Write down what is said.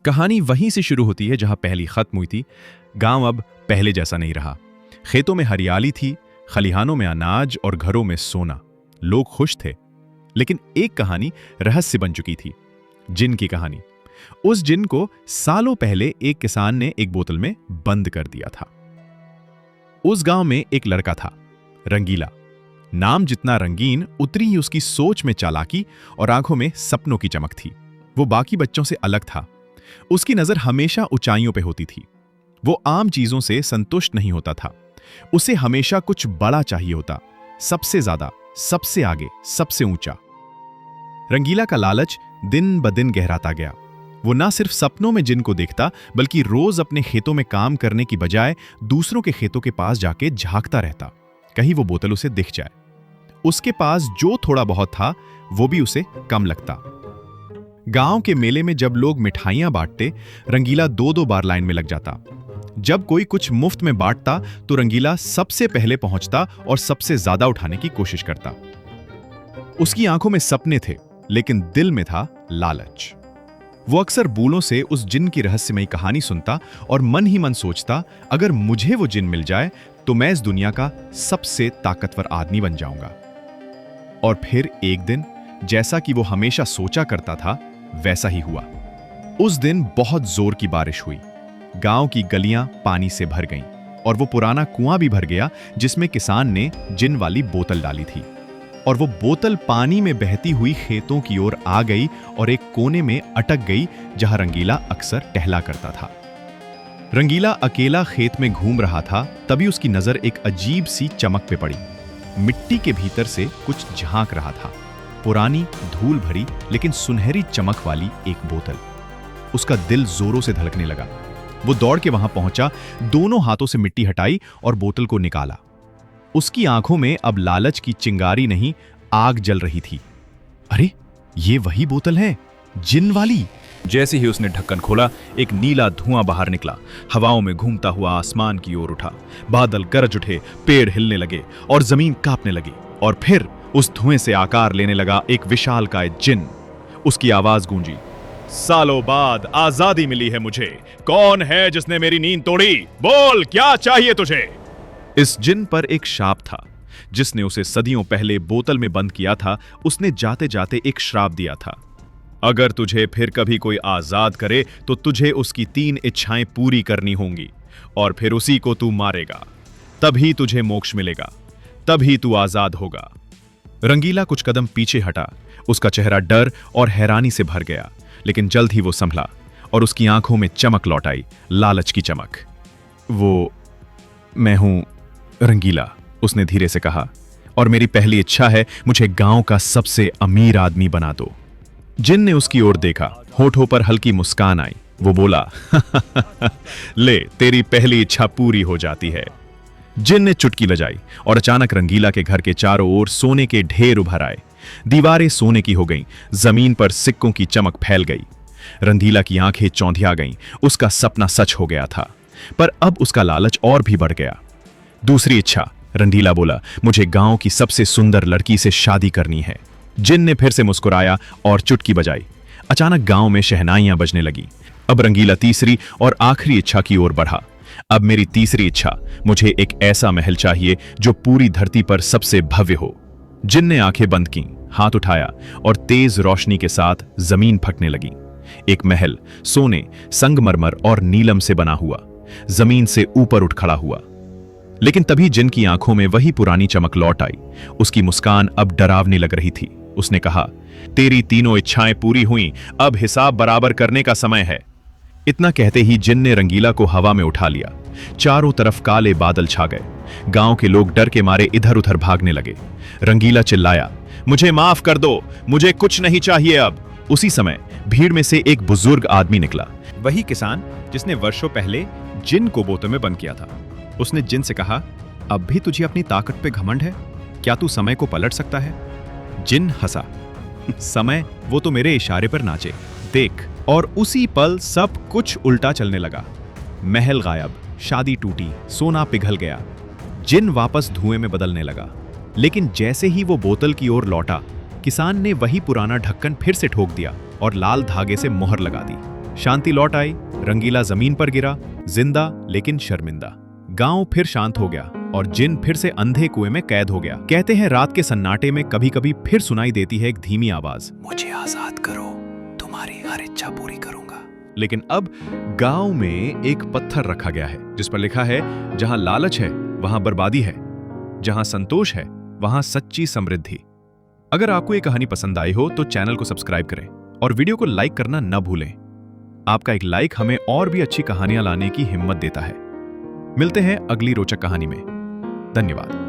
कहानी वहीं से शुरू होती है जहां पहली खत्म हुई थी। गांव अब पहले जैसा नहीं रहा। खेतों में हरियाली थी, खलिहानों में अनाज और घरों में सोना। लोग खुश थे। लेकिन एक कहानी रहस्य बन चुकी थी, जिन की कहानी। उस जिन को सालों पहले एक किसान ने एक बोतल में बंद कर दिया था। उस गांव में एक लड़का था, रंगीला। नाम जितना रंगीन, उतनी ही उसकी सोच में चालाकी और आंखों में सपनों की चमक थी। वो बाकी बच्चों से अलग था। उसकी नजर हमेशा ऊंचाइयों पे होती थी। वो आम चीजों से संतुष्ट नहीं होता था। उसे हमेशा कुछ बड़ा चाहिए होता, सबसे ज्यादा, सबसे आगे, सबसे ऊंचा। रंगीला का लालच दिन ब दिन गहराता गया। वो ना सिर्फ सपनों में जिन को देखता, बल्कि रोज अपने खेतों में काम करने की बजाय दूसरों के खेतों के पास जाके झांकता रहता, कहीं वो बोतल उसे दिख जाए। उसके पास जो थोड़ा बहुत था, वो भी उसे कम लगता। गांव के मेले में जब लोग मिठाइयां बांटते, रंगीला दो दो बार लाइन में लग जाता। जब कोई कुछ मुफ्त में बांटता तो रंगीला सबसे पहले पहुंचता और सबसे ज्यादा उठाने की कोशिश करता। उसकी आंखों में सपने थे, लेकिन दिल में था लालच। वो अक्सर बूलों से उस जिन की रहस्यमयी कहानी सुनता और मन ही मन सोचता, अगर मुझे वो जिन मिल जाए तो मैं इस दुनिया का सबसे ताकतवर आदमी बन जाऊंगा। और फिर एक दिन, जैसा कि वो हमेशा सोचा करता था, वैसा ही हुआ। उस दिन बहुत जोर की बारिश हुई। गांव की गलियां पानी से भर गईं और वो पुराना कुआं भी भर गया जिसमें किसान ने जिन वाली बोतल डाली थी। और वो बोतल पानी में बहती हुई खेतों की ओर आ गई और एक कोने में अटक गई, जहां रंगीला अक्सर टहला करता था। रंगीला अकेला खेत में घूम रहा था, तभी उसकी नजर एक अजीब सी चमक पे पड़ी। मिट्टी के भीतर से कुछ झांक रहा था। पुरानी, धूल भरी लेकिन सुनहरी चमक वाली एक बोतल। उसका दिल जोरों से धड़कने लगा। वो दौड़ के वहां पहुंचा, दोनों हाथों से मिट्टी हटाई और बोतल को निकाला। उसकी आंखों में अब लालच की चिंगारी नहीं, आग जल रही थी। अरे, ये वही बोतल है, जिन वाली। जैसे ही उसने ढक्कन खोला, एक नीला धुआं बाहर निकला, हवाओं में घूमता हुआ आसमान की ओर उठा। बादल गरज उठे, पेड़ हिलने लगे और जमीन कांपने लगी। और फिर उस धुएं से आकार लेने लगा एक विशालकाय जिन। उसकी आवाज गूंजी, सालों बाद आजादी मिली है मुझे। कौन है जिसने मेरी नींद तोड़ी? बोल, क्या चाहिए तुझे? इस जिन पर एक शाप था। जिसने उसे सदियों पहले बोतल में बंद किया था, उसने जाते जाते एक श्राप दिया था। अगर तुझे फिर कभी कोई आजाद करे तो तुझे उसकी 3 इच्छाएं पूरी करनी होंगी, और फिर उसी को तू मारेगा। तभी तुझे मोक्ष मिलेगा, तभी तू आजाद होगा। रंगीला कुछ कदम पीछे हटा। उसका चेहरा डर और हैरानी से भर गया, लेकिन जल्द ही वो संभला और उसकी आंखों में चमक लौट आई, लालच की चमक। मैं हूं रंगीला, उसने धीरे से कहा, और मेरी पहली इच्छा है, मुझे गांव का सबसे अमीर आदमी बना दो। जिन ने उसकी ओर देखा, होठों पर हल्की मुस्कान आई। वो बोला, ले, तेरी पहली इच्छा पूरी हो जाती है। जिन ने चुटकी बजाई और अचानक रंगीला के घर के चारों ओर सोने के ढेर उभर आए। दीवारें सोने की हो गईं, जमीन पर सिक्कों की चमक फैल गई। रंगीला की आंखें चौंधिया गईं। उसका सपना सच हो गया था, पर अब उसका लालच और भी बढ़ गया। दूसरी इच्छा, रंगीला बोला, मुझे गांव की सबसे सुंदर लड़की से शादी करनी है। जिन ने फिर से मुस्कुराया और चुटकी बजाई। अचानक गांव में शहनाइयां बजने लगी। अब रंगीला तीसरी और आखिरी इच्छा की ओर बढ़ा। अब मेरी तीसरी इच्छा, मुझे एक ऐसा महल चाहिए जो पूरी धरती पर सबसे भव्य हो। जिन ने आंखें बंद की, हाथ उठाया और तेज रोशनी के साथ जमीन फटने लगी। एक महल सोने, संगमरमर और नीलम से बना हुआ, जमीन से ऊपर उठ खड़ा हुआ। लेकिन तभी जिन की आंखों में वही पुरानी चमक लौट आई। उसकी मुस्कान अब डरावनी लग रही थी। उसने कहा, तेरी तीनों इच्छाएं पूरी हुई, अब हिसाब बराबर करने का समय है। इतना कहते ही जिन ने रंगीला को हवा में उठा लिया। चारों तरफ काले बादल छा गए। गांव के लोग डर के मारे इधर उधर भागने लगे। रंगीला चिल्लाया, मुझे माफ कर दो, मुझे कुछ नहीं चाहिए अब। उसी समय भीड़ में से एक बुजुर्ग आदमी निकला, वही किसान जिसने वर्षों पहले जिन को बोतल में बंद किया था। उसने जिन से कहा, अब भी तुझे अपनी ताकत पे घमंड है? क्या तू समय को पलट सकता है? जिन हंसा, समय? वो तो मेरे इशारे पर नाचे, देख। और उसी पल सब कुछ उल्टा चलने लगा। महल गायब, शादी टूटी, सोना पिघल गया। जिन वापस धुएं में बदलने लगा। लेकिन जैसे ही वो बोतल की ओर लौटा, किसान ने वही पुराना ढक्कन फिर से ठोक दिया और लाल धागे से मोहर लगा दी। शांति लौट आई, रंगीला जमीन पर गिरा, जिंदा लेकिन शर्मिंदा। गांव फिर शांत हो गया और जिन फिर से अंधे कुएं में कैद हो गया। कहते हैं रात के सन्नाटे में कभी कभी फिर सुनाई देती है एक धीमी आवाज, मुझे आजाद करो, तुम्हारी हर इच्छा पूरी करूंगा। लेकिन अब गांव में एक पत्थर रखा गया है जिस पर लिखा है, जहां लालच है वहां बर्बादी है, जहां संतोष है वहां सच्ची समृद्धि। अगर आपको ये कहानी पसंद आई हो तो चैनल को सब्सक्राइब करें और वीडियो को लाइक करना न भूलें। आपका एक लाइक हमें और भी अच्छी कहानियां लाने की हिम्मत देता है। मिलते हैं अगली रोचक कहानी में। धन्यवाद।